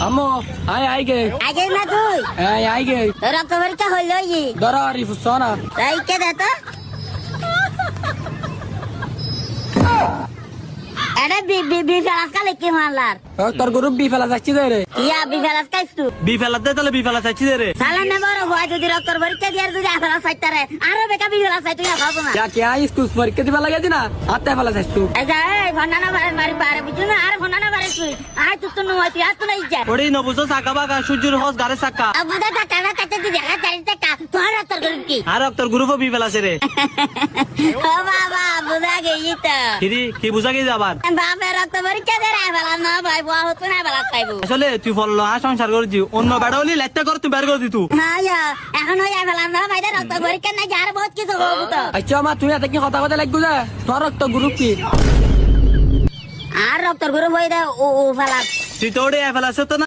আম্মু আই গে আগে না তুই আই গে রক্ত পরীক্ষা হইলো ই দরারি ফুসনা তাই কে দে তো আরে বি ফেলাস কালে কি মারলার তোর গরু বি ফেলা যাচ্ছি রে ইয়া বি ফেলাস কাইছ তু বি ফেলাত দে তাহলে বি ফেলা চাইছি রে সালা না বড় হয় যদি রক্ত পরীক্ষা দিয়ার যদি ফেলাস চাইতারে আরো বেকা বি ফেলাস চাই তুই খাবো না क्या स्कूल परीक्षा दिवा लगे थी ना आते वाला था तू এই ভন্ডানা মারি পারে বুঝছ না আর ভন্ডানা পারে তুই আয় তুই তো নয় তুই আর তো নাই যা ওড়ি নবুঝো সাকা বাগা সূর্যের হস গারে সাকা আবুদা টাকা না কাটে তুই দেখা চাই টাকা তোর তোর গরু কি আর তোর গ্রুপ বি ফেলাছে রে ও বাবা বুঝা গেই তো কিরি কি বুঝা গেই যাবার বাপের রক্ত পরীক্ষা দে রাই ফেলা না ভাই বুয়া হতো না ফেলা পাইবো আসলে তুই ফললো হা সংসার করছি অন্য বেড়া হলি লাইটটা কর তুই বের করে দি তুই হ্যাঁ এখন হয়ে ফেলা না ভাই রক্ত পরীক্ষা না যার বহুত কিছু হবো তো अच्छा मा तू आता की কথা কথা লাগু যা তোর তো গ্রুপ কি আর রক্ত গরু হয়ে দে ও ফেলা তুই তো ওড়ে ফেলাছে তো না